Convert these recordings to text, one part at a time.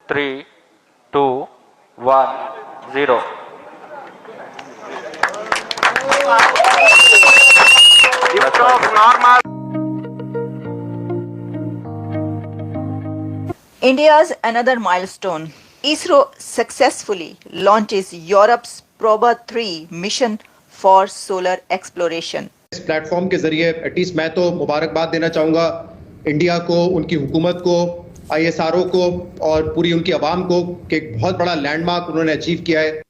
3, 2, 1, 0. Lift off normal. India's another milestone. ISRO successfully launches Europe's Proba 3 mission for solar exploration. इस platform के जरिए at least मैं तो मुबारकबाद देना चाहूँगा इंडिया को, उनकी हुकूमत को, ISRO को और पूरी उनकी आवाम को कि एक बहुत बड़ा लैंडमार्क उन्होंने अचीव किया है।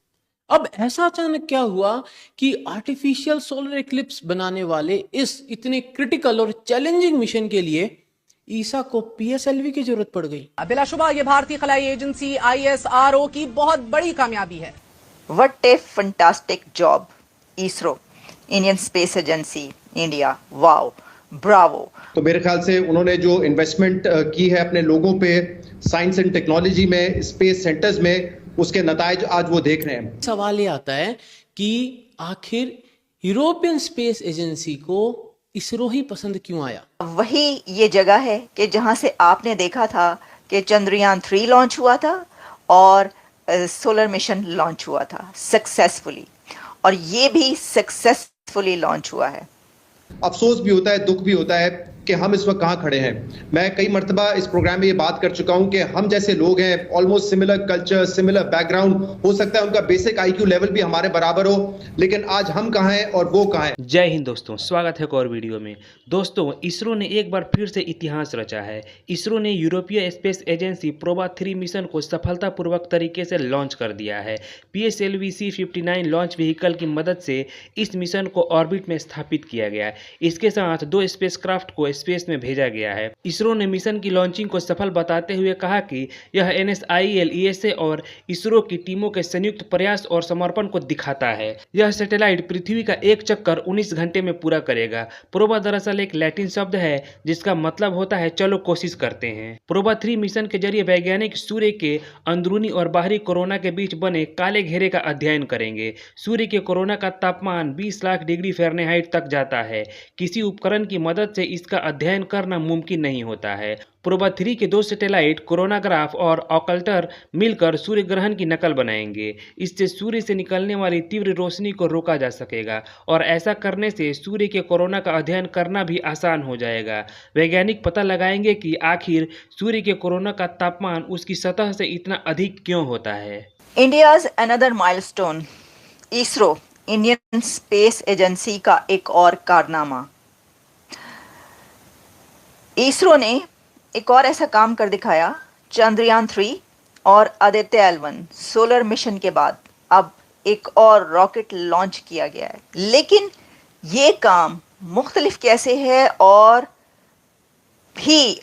अब ऐसा अचानक क्या हुआ कि आर्टिफिशियल सोलर इक्लिप्स बनाने वाले इस इतने क्रिटिकल और चैलेंजिंग मिशन के लिए ईसा को PSLV की जरूरत पड़ गई। बिलाशुबा ये भारतीय खलाई एजेंसी ISRO की बहुत बड़ी कामयाबी है। What a fantastic job, ISRO, Indian Space Agency, India. Wow, bravo. तो मेरे ख्याल से उन्होंने जो इन्वेस्टमेंट की है अपने लोगों पे, साइंस एंड टेक्नोलॉजी में, स्पेस सेंटर्स में, उसके नतायज आज वो देख रहे हैं। सवाल ये आता है कि आखिर यूरोपियन स्पेस एजेंसी को इसरो ही पसंद क्यों आया? वही ये जगह है कि जहां से आपने देखा था कि चंद्रयान 3 लॉन्च हुआ था और सोलर मिशन लॉन्च हुआ था सक्सेसफुली, और ये भी सक्सेसफुली लॉन्च हुआ है। अफसोस भी होता है, दुख भी होता है कि हम इस वक्त कहाँ खड़े हैं। मैं कई मरतबा इस प्रोग्राम में ये बात कर चुका हूँ कि हम जैसे लोग हैं, almost similar culture, similar background, हो सकता है उनका बेसिक IQ लेवल भी हमारे बराबर हो, लेकिन आज हम कहाँ हैं और वो कहाँ हैं। जय हिंद दोस्तों, स्वागत है एक और वीडियो में। दोस्तों, इसरो ने एक बार फिर से इतिहास रचा है। इसरो ने यूरोपीय स्पेस एजेंसी प्रोबा 3 मिशन को सफलतापूर्वक तरीके से लॉन्च कर दिया है। PSLV C-59 लॉन्च व्हीकल की मदद से इस मिशन को ऑर्बिट में स्थापित किया गया है। इसके साथ 2 स्पेसक्राफ्ट को स्पेस में भेजा गया है। इसरो ने मिशन की लॉन्चिंग को सफल बताते हुए कहा कि यह NSIL, ESA और इसरो की टीमों के संयुक्त प्रयास और समर्पण को दिखाता है। यह सैटेलाइट पृथ्वी का एक चक्कर 19 घंटे में पूरा करेगा। प्रोबा दरअसल एक लैटिन शब्द है जिसका मतलब होता है चलो कोशिश करते हैं। प्रोबा 3 मिशन के जरिए वैज्ञानिक सूर्य के अंदरूनी और बाहरी कोरोना के बीच बने काले घेरे का अध्ययन करेंगे। सूर्य के कोरोना का तापमान 20 लाख डिग्री फ़ारेनहाइट तक जाता है। किसी उपकरण की मदद से इसका अध्ययन करना मुमकिन नहीं होता है। प्रोबा 3 के 2 सैटेलाइट कोरोनाग्राफ और ऑकल्टर मिलकर सूर्य ग्रहण की नकल बनाएंगे। इससे सूर्य से निकलने वाली तीव्र रोशनी को रोका जा सकेगा और ऐसा करने से सूर्य के कोरोना का अध्ययन करना भी आसान हो जाएगा। वैज्ञानिक पता लगाएंगे कि आखिर सूर्य के कोरोना का तापमान उसकी सतह से इतना अधिक क्यों होता है। India's another milestone. ISRO, Indian space agency का एक और कारनामा। इसरो ने एक और ऐसा काम कर दिखाया। चंद्रयान 3 और आदित्य L1 सोलर मिशन के बाद अब एक और रॉकेट लॉन्च किया गया है, लेकिन ये काम मुख्तलिफ कैसे है और भी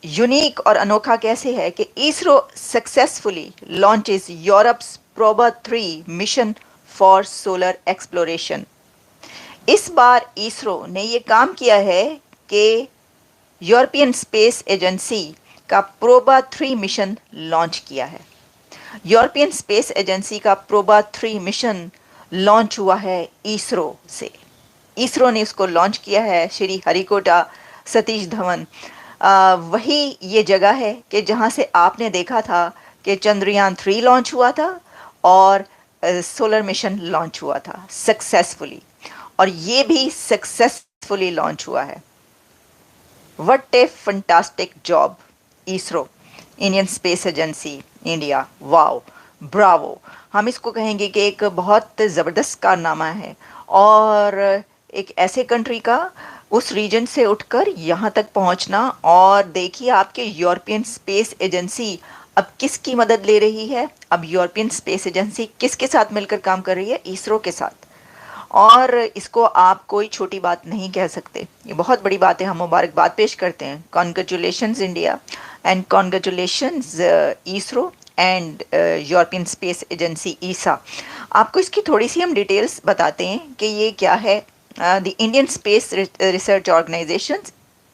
यूनिक और अनोखा कैसे है कि ISRO successfully launches Europe's PROBA 3 mission for solar exploration. इस बार इसरो ने ये काम किया है कि यूरोपियन स्पेस एजेंसी का प्रोबा 3 मिशन लॉन्च किया है। यूरोपियन स्पेस एजेंसी का प्रोबा 3 मिशन लॉन्च हुआ है इसरो से। इसरो ने इसको लॉन्च किया है श्री हरिकोटा सतीश धवन। वही ये जगह है कि जहाँ से आपने देखा था कि चंद्रयान 3 लॉन्च हुआ था और सोलर मिशन लॉन्च हुआ था सक्सेसफुली, और ये भी सक्सेसफुली लॉन्च हुआ है। What a fantastic job, ISRO, Indian Space Agency, India. Wow, bravo. हम इसको कहेंगे कि एक बहुत ज़बरदस्त कारनामा है, और एक ऐसे कंट्री का उस रीजन से उठकर यहाँ तक पहुँचना। और देखिए आपके यूरोपियन स्पेस एजेंसी अब किसकी मदद ले रही है। अब यूरोपियन स्पेस एजेंसी किसके साथ मिलकर काम कर रही है? इसरो के साथ। और इसको आप कोई छोटी बात नहीं कह सकते, ये बहुत बड़ी बात है। हम मुबारकबाद पेश करते हैं। Congratulations India and congratulations ISRO and European space agency ESA. आपको इसकी थोड़ी सी हम डिटेल्स बताते हैं कि ये क्या है। The Indian space research organisation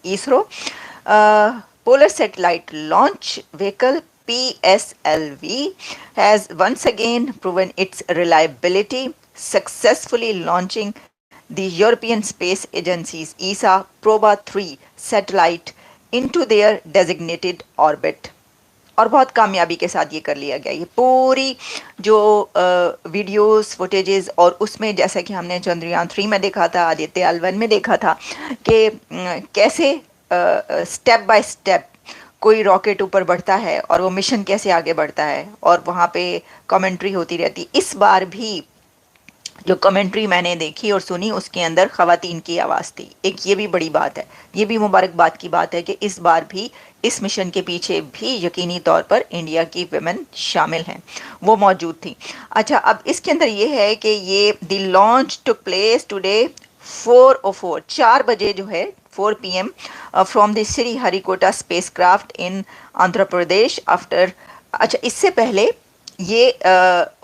ISRO polar satellite launch vehicle PSLV has once again proven its reliability, successfully launching the European Space Agency's ESA Proba 3 satellite into their designated orbit. और बहुत कामयाबी के साथ ये कर लिया गया। ये पूरी जो वीडियोस फुटेजेस, और उसमें जैसा कि हमने चंद्रयान 3 में देखा था, आदित्य L1 में देखा था कि कैसे स्टेप बाय स्टेप कोई रॉकेट ऊपर बढ़ता है और वो मिशन कैसे आगे बढ़ता है, और वहाँ पे कमेंट्री होती रहती। इस बार भी जो कमेंट्री मैंने देखी और सुनी उसके अंदर ख़वातीन की आवाज़ थी। एक ये भी बड़ी बात है, ये भी मुबारकबाद की बात है कि इस बार भी इस मिशन के पीछे भी यकीनी तौर पर इंडिया की वुमेन शामिल हैं, वो मौजूद थी। अच्छा, अब इसके अंदर ये है कि ये the launch took place today 4:04, 4 बजे जो है 4 PM from the Shri Harikota space craft in Andhra Pradesh after. अच्छा, इससे पहले ये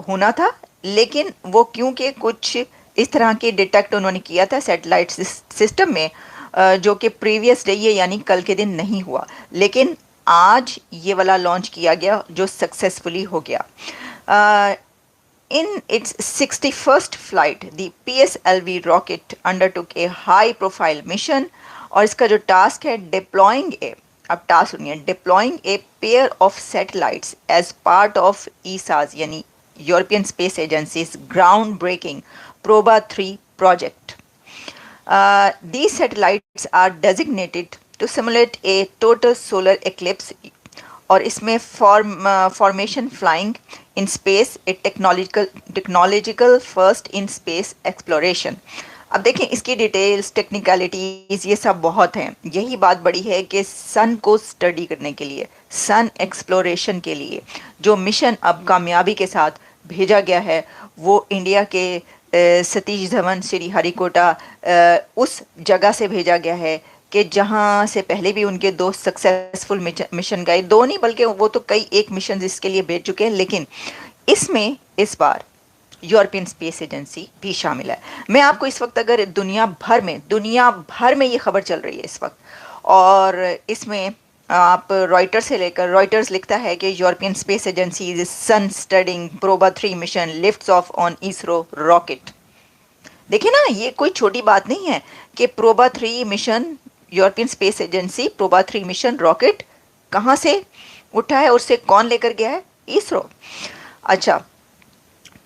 होना था, लेकिन वो क्योंकि कुछ इस तरह के डिटेक्ट उन्होंने किया था सैटेलाइट सिस्टम में, जो कि प्रीवियस डे ये यानी कल के दिन नहीं हुआ, लेकिन आज ये वाला लॉन्च किया गया जो सक्सेसफुली हो गया। In its 61st flight, the PSLV rocket undertook a high-profile mission, और इसका जो टास्क है deploying a, अब टास्क सुनिए, deploying a pair of satellites as part of ESA's यानी European Space Agency's ground-breaking Proba 3 project. These satellites are designated to simulate a total solar eclipse, और इसमें formation flying in space, a technological first in space exploration. अब देखें इसकी details, technicalities, ये सब बहुत हैं। यही बात बड़ी है कि सन को स्टडी करने के लिए, सन एक्सप्लोरेशन के लिए जो मिशन अब कामयाबी के साथ भेजा गया है, वो इंडिया के सतीश धवन श्री हरिकोटा उस जगह से भेजा गया है कि जहाँ से पहले भी उनके 2 सक्सेसफुल मिशन गए, 2 नहीं बल्कि वो तो कई एक मिशन इसके लिए भेज चुके हैं, लेकिन इसमें इस बार यूरोपियन स्पेस एजेंसी भी शामिल है। मैं आपको इस वक्त अगर दुनिया भर में ये खबर चल रही है इस वक्त, और इसमें आप रॉयटर्स से लेकर, रॉयटर्स लिखता है कि European space agency is sun studying Proba 3 mission lifts off on ISRO rocket. देखिए ना, ये कोई छोटी बात नहीं है कि Proba 3 mission, European space agency Proba 3 mission rocket कहाँ से उठा है और उसे कौन लेकर गया है? इसरो। अच्छा,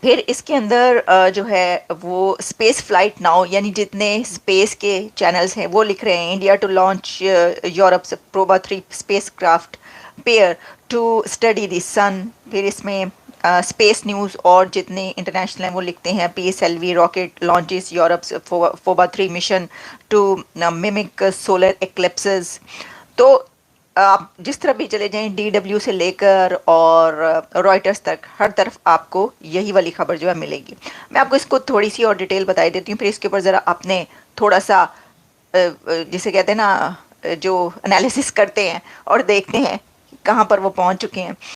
फिर इसके अंदर जो है वो स्पेस फ्लाइट नाउ, यानी जितने स्पेस के चैनल्स हैं वो लिख रहे हैं India to launch Europe Proba 3 spacecraft pair to study the sun. फिर इसमें स्पेस न्यूज़ और जितने इंटरनेशनल हैं वो लिखते हैं PSLV rocket launches Europe Proba 3 mission to mimic solar eclipses. तो आप जिस तरफ भी चले जाएं, DW से लेकर और रॉयटर्स तक, हर तरफ आपको यही वाली खबर जो है मिलेगी। मैं आपको इसको थोड़ी सी और डिटेल बता देती हूँ, फिर इसके ऊपर ज़रा अपने थोड़ा सा जिसे कहते हैं ना, जो एनालिसिस करते हैं और देखते हैं कहाँ पर वो पहुँच चुके हैं।